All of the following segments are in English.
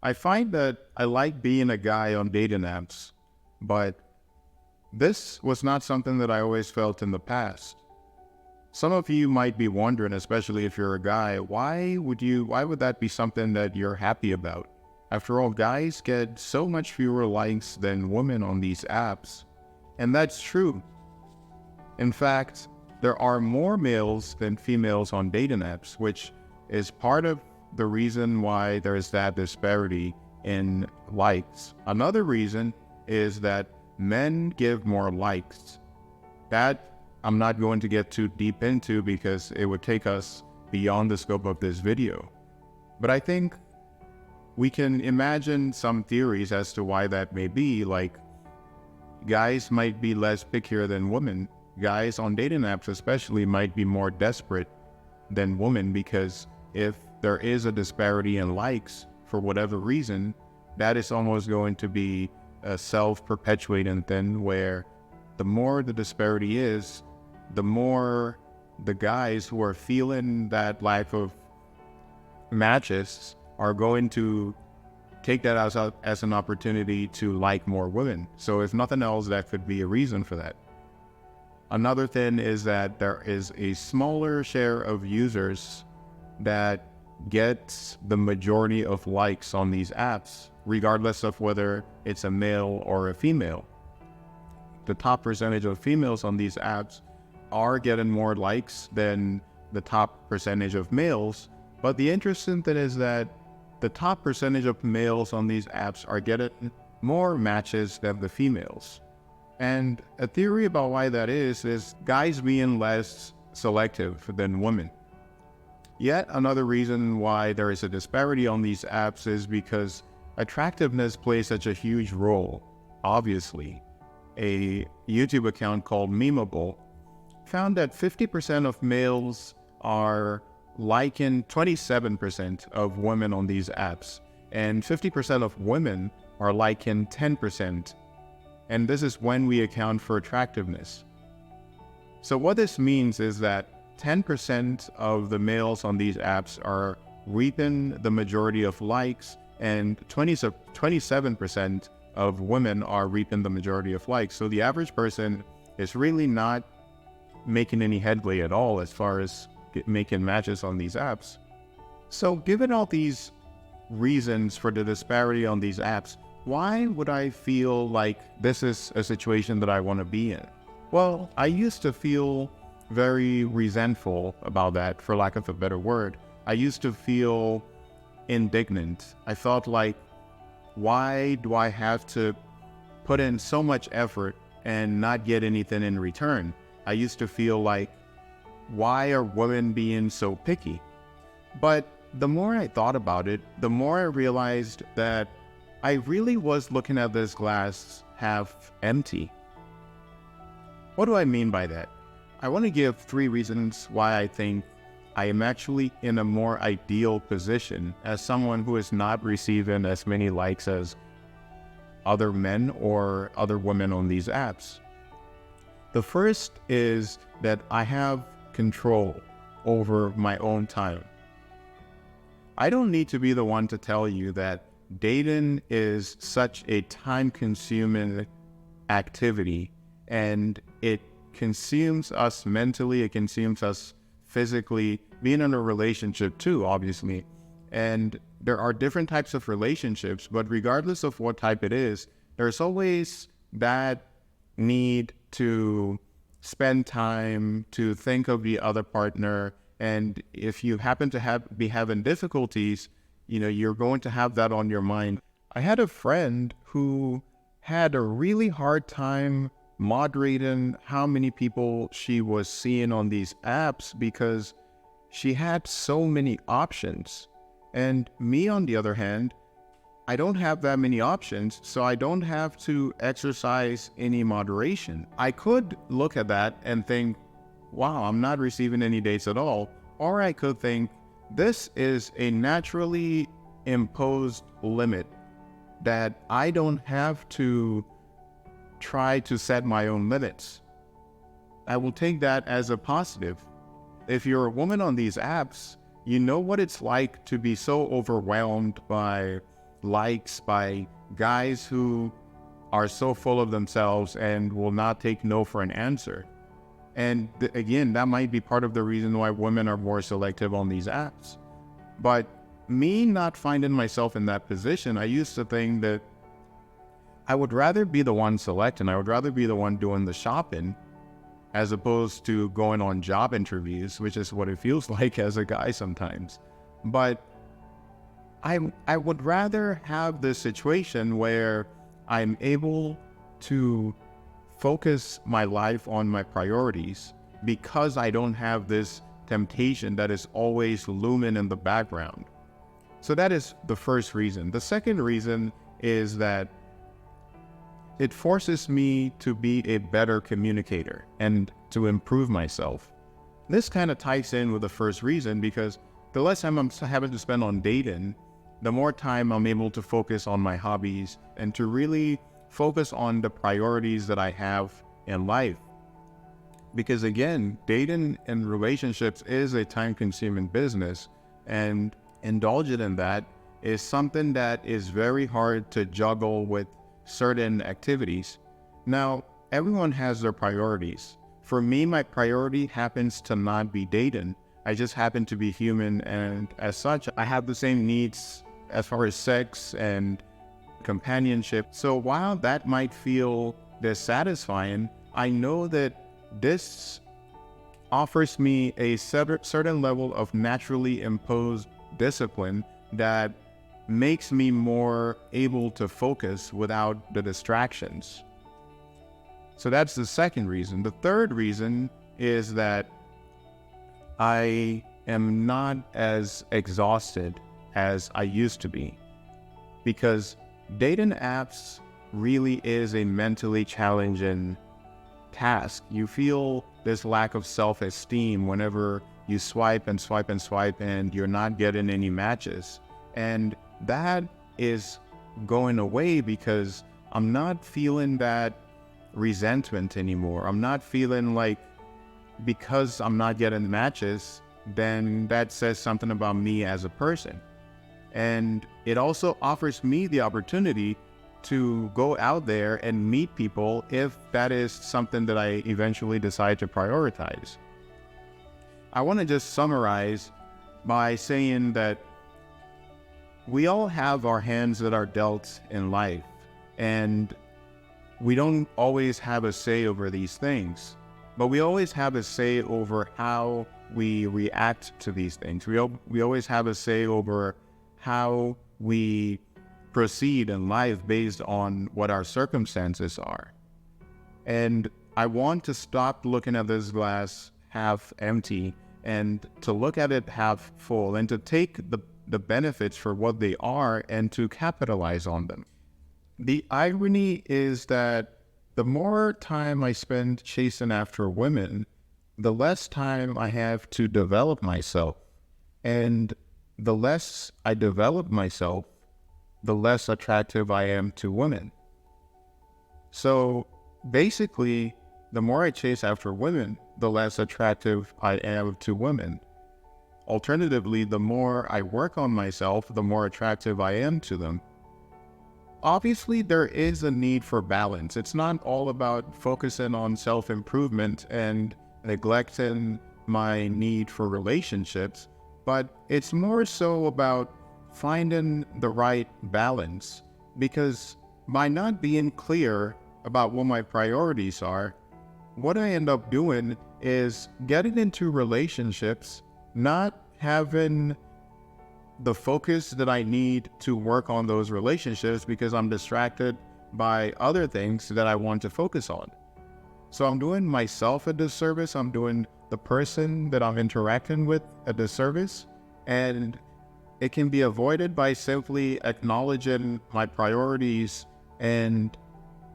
I find that I like being a guy on dating apps, but this was not something that I always felt in the past. Some of you might be wondering, especially if you're a guy, why would that be something that you're happy about? After all, guys get so much fewer likes than women on these apps. And that's true. In fact, there are more males than females on dating apps, which is part of the reason why there is that disparity in likes. Another reason is that men give more likes. That I'm not going to get too deep into because it would take us beyond the scope of this video. But I think we can imagine some theories as to why that may be, like guys might be less pickier than women. Guys on dating apps especially might be more desperate than women because if there is a disparity in likes for whatever reason, that is almost going to be a self-perpetuating thing where the more the disparity is, the more the guys who are feeling that lack of matches are going to take that as an opportunity to like more women. So if nothing else, that could be a reason for that. Another thing is that there is a smaller share of users that gets the majority of likes on these apps, regardless of whether it's a male or a female. The top percentage of females on these apps are getting more likes than the top percentage of males. But the interesting thing is that the top percentage of males on these apps are getting more matches than the females. And a theory about why that is guys being less selective than women. Yet another reason why there is a disparity on these apps is because attractiveness plays such a huge role. Obviously, a YouTube account called Memeable found that 50% of males are liking 27% of women on these apps, and 50% of women are liking 10%. And this is when we account for attractiveness. So what this means is that 10% of the males on these apps are reaping the majority of likes, and 27% of women are reaping the majority of likes. So the average person is really not making any headway at all as far as making matches on these apps. So given all these reasons for the disparity on these apps, why would I feel like this is a situation that I want to be in? Well, I used to feel very resentful about that, for lack of a better word. I used to feel indignant. I felt like, why do I have to put in so much effort and not get anything in return? I used to feel like, why are women being so picky? But the more I thought about it, the more I realized that I really was looking at this glass half empty. What do I mean by that? I want to give 3 reasons why I think I am actually in a more ideal position as someone who is not receiving as many likes as other men or other women on these apps. The first is that I have control over my own time. I don't need to be the one to tell you that dating is such a time-consuming activity, and it consumes us mentally, it consumes us physically, being in a relationship too, obviously. And there are different types of relationships, but regardless of what type it is, there's always that need to spend time to think of the other partner. And if you happen to be having difficulties, you're going to have that on your mind. I had a friend who had a really hard time moderating how many people she was seeing on these apps because she had so many options. And me, on the other hand, I don't have that many options, so I don't have to exercise any moderation. I could look at that and think, wow, I'm not receiving any dates at all. Or I could think, this is a naturally imposed limit that I don't have to try to set my own limits. I will take that as a positive. If you're a woman on these apps, you know what it's like to be so overwhelmed by likes by guys who are so full of themselves and will not take no for an answer. And again, that might be part of the reason why women are more selective on these apps. But me not finding myself in that position, I used to think that I would rather be the one selecting, I would rather be the one doing the shopping as opposed to going on job interviews, which is what it feels like as a guy sometimes. But I would rather have this situation where I'm able to focus my life on my priorities because I don't have this temptation that is always looming in the background. So that is the first reason. The second reason is that it forces me to be a better communicator and to improve myself. This kind of ties in with the first reason because the less time I'm having to spend on dating, the more time I'm able to focus on my hobbies and to really focus on the priorities that I have in life. Because again, dating and relationships is a time-consuming business, and indulging in that is something that is very hard to juggle with certain activities. Now, everyone has their priorities. For me, my priority happens to not be dating. I just happen to be human, and as such, I have the same needs as far as sex and companionship. So while that might feel dissatisfying, I know that this offers me a certain level of naturally imposed discipline that makes me more able to focus without the distractions. So that's the second reason. The third reason is that I am not as exhausted as I used to be, because dating apps really is a mentally challenging task. You feel this lack of self-esteem whenever you swipe and swipe and swipe and you're not getting any matches. And that is going away because I'm not feeling that resentment anymore. I'm not feeling like because I'm not getting matches, then that says something about me as a person. And it also offers me the opportunity to go out there and meet people if that is something that I eventually decide to prioritize. I want to just summarize by saying that we all have our hands that are dealt in life, and we don't always have a say over these things, but we always have a say over how we react to these things. We always have a say over how we proceed in life based on what our circumstances are. And I want to stop looking at this glass half empty and to look at it half full and to take the benefits for what they are and to capitalize on them. The irony is that the more time I spend chasing after women, the less time I have to develop myself. And the less I develop myself, the less attractive I am to women. So basically, the more I chase after women, the less attractive I am to women. Alternatively, the more I work on myself, the more attractive I am to them. Obviously, there is a need for balance. It's not all about focusing on self-improvement and neglecting my need for relationships, but it's more so about finding the right balance, because by not being clear about what my priorities are, what I end up doing is getting into relationships, not having the focus that I need to work on those relationships because I'm distracted by other things that I want to focus on. So I'm doing myself a disservice, I'm doing the person that I'm interacting with a disservice, and it can be avoided by simply acknowledging my priorities and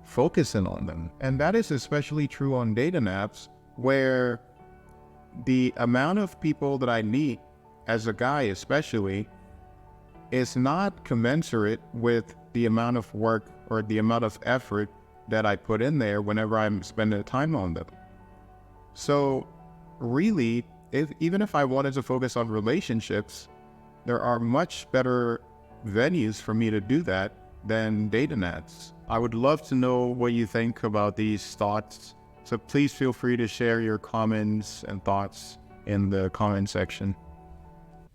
focusing on them. And that is especially true on dating apps, where the amount of people that I meet as a guy especially is not commensurate with the amount of work or the amount of effort that I put in there whenever I'm spending time on them. So really, even if I wanted to focus on relationships, there are much better venues for me to do that than Datanets. I would love to know what you think about these thoughts. So please feel free to share your comments and thoughts in the comment section.